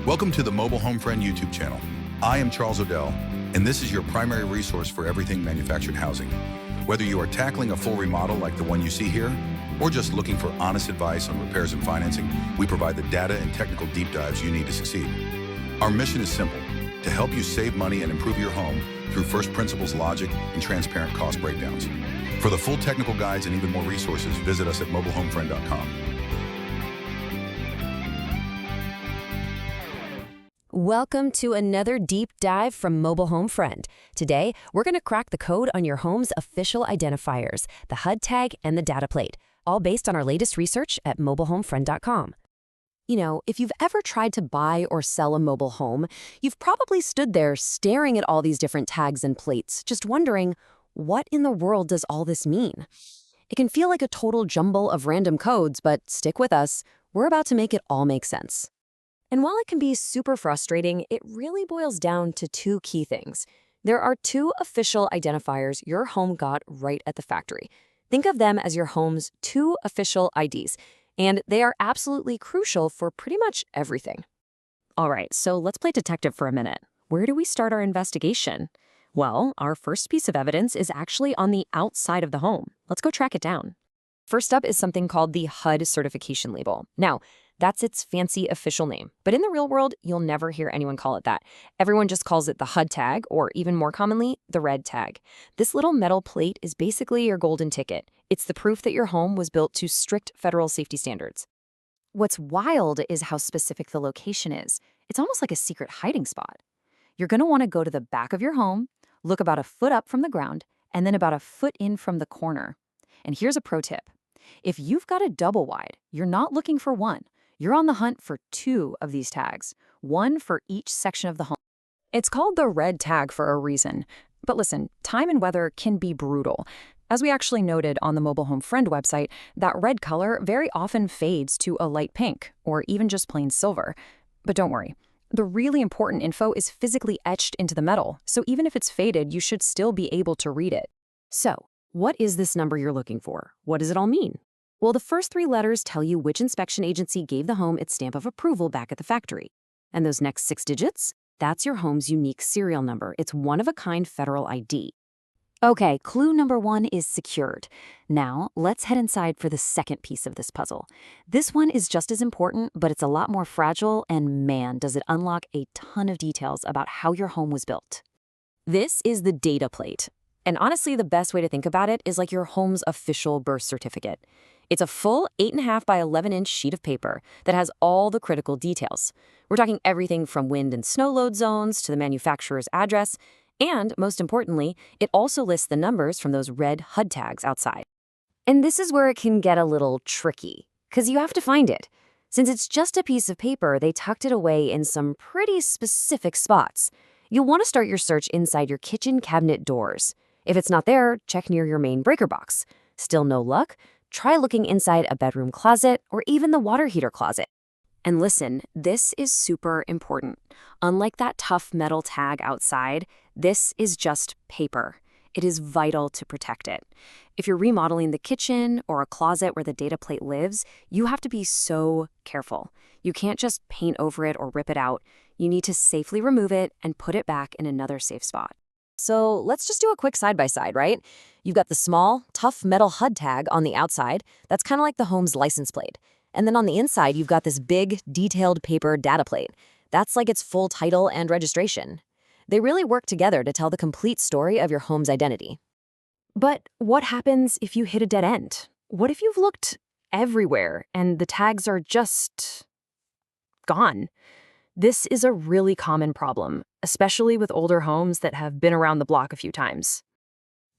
Welcome to the Mobile Home Friend YouTube channel. I am Charles Odell, and this is your primary resource for everything manufactured housing. Whether you are tackling a full remodel like the one you see here, or just looking for honest advice on repairs and financing, we provide the data and technical deep dives you need to succeed. Our mission is simple: to help you save money and improve your home through first principles logic and transparent cost breakdowns. For the full technical guides and even more resources, visit us at mobilehomefriend.com. Welcome to another deep dive from Mobile Home Friend. Today, we're going to crack the code on your home's official identifiers, the HUD tag and the data plate, all based on our latest research at mobilehomefriend.com. You know, if you've ever tried to buy or sell a mobile home, you've probably stood there staring at all these different tags and plates, just wondering, what in the world does all this mean? It can feel like a total jumble of random codes, but stick with us. We're about to make it all make sense. And while it can be super frustrating, it really boils down to two key things. There are two official identifiers your home got right at the factory. Think of them as your home's two official IDs, and they are absolutely crucial for pretty much everything. All right, so let's play detective for a minute. Where do we start our investigation? Well, our first piece of evidence is actually on the outside of the home. Let's go track it down. First up is something called the HUD certification label. Now, that's its fancy official name. But in the real world, you'll never hear anyone call it that. Everyone just calls it the HUD tag, or even more commonly, the red tag. This little metal plate is basically your golden ticket. It's the proof that your home was built to strict federal safety standards. What's wild is how specific the location is. It's almost like a secret hiding spot. You're going to want to go to the back of your home, look about a foot up from the ground, and then about a foot in from the corner. And here's a pro tip. If you've got a double wide, you're not looking for one. You're on the hunt for two of these tags, one for each section of the home. It's called the red tag for a reason. But listen, time and weather can be brutal. As we actually noted on the Mobile Home Friend website, that red color very often fades to a light pink, or even just plain silver. But don't worry. The really important info is physically etched into the metal, so even if it's faded, you should still be able to read it. So, what is this number you're looking for? What does it all mean? Well, the first three letters tell you which inspection agency gave the home its stamp of approval back at the factory. And those next 6 digits? That's your home's unique serial number. It's one-of-a-kind federal ID. Okay, clue number 1 is secured. Now, let's head inside for the second piece of this puzzle. This one is just as important, but it's a lot more fragile, and man, does it unlock a ton of details about how your home was built. This is the data plate. And honestly, the best way to think about it is like your home's official birth certificate. It's a full 8.5 by 11-inch sheet of paper that has all the critical details. We're talking everything from wind and snow load zones to the manufacturer's address, and most importantly, it also lists the numbers from those red HUD tags outside. And this is where it can get a little tricky, because you have to find it. Since it's just a piece of paper, they tucked it away in some pretty specific spots. You'll want to start your search inside your kitchen cabinet doors. If it's not there, check near your main breaker box. Still no luck? Try looking inside a bedroom closet or even the water heater closet. And listen, this is super important. Unlike that tough metal tag outside, this is just paper. It is vital to protect it. If you're remodeling the kitchen or a closet where the data plate lives, you have to be so careful. You can't just paint over it or rip it out. You need to safely remove it and put it back in another safe spot. So let's just do a quick side-by-side, right? You've got the small, tough metal HUD tag on the outside. That's kind of like the home's license plate. And then on the inside, you've got this big, detailed paper data plate. That's like its full title and registration. They really work together to tell the complete story of your home's identity. But what happens if you hit a dead end? What if you've looked everywhere and the tags are just gone? This is a really common problem, especially with older homes that have been around the block a few times.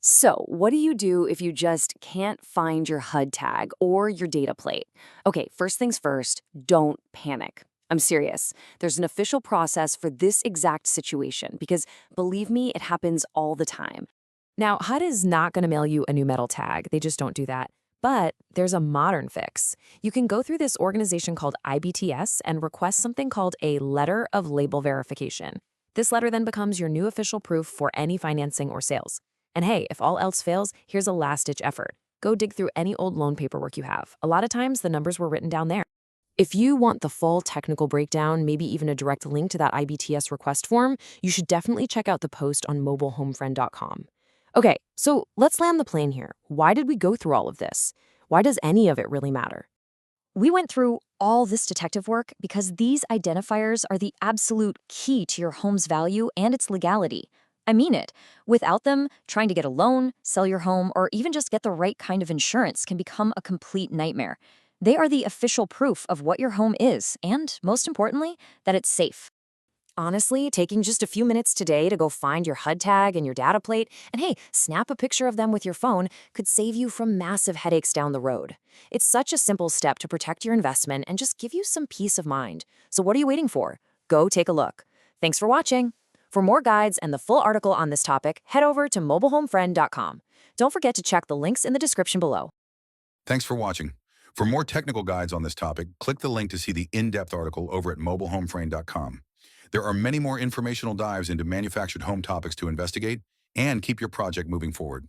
So, what do you do if you just can't find your HUD tag or your data plate? Okay, first things first, don't panic. I'm serious. There's an official process for this exact situation because, believe me, it happens all the time. Now, HUD is not going to mail you a new metal tag. They just don't do that. But there's a modern fix. You can go through this organization called IBTS and request something called a letter of label verification. This letter then becomes your new official proof for any financing or sales. And hey, if all else fails, here's a last-ditch effort. Go dig through any old loan paperwork you have. A lot of times, the numbers were written down there. If you want the full technical breakdown, maybe even a direct link to that IBTS request form, you should definitely check out the post on mobilehomefriend.com. Okay, so let's land the plane here. Why did we go through all of this? Why does any of it really matter? We went through all this detective work because these identifiers are the absolute key to your home's value and its legality. I mean it. Without them, trying to get a loan, sell your home, or even just get the right kind of insurance can become a complete nightmare. They are the official proof of what your home is, and most importantly, that it's safe. Honestly, taking just a few minutes today to go find your HUD tag and your data plate, and hey, snap a picture of them with your phone could save you from massive headaches down the road. It's such a simple step to protect your investment and just give you some peace of mind. So what are you waiting for? Go take a look. Thanks for watching. For more guides and the full article on this topic, head over to mobilehomefriend.com. Don't forget to check the links in the description below. Thanks for watching. For more technical guides on this topic, click the link to see the in-depth article over at mobilehomefriend.com. There are many more informational dives into manufactured home topics to investigate and keep your project moving forward.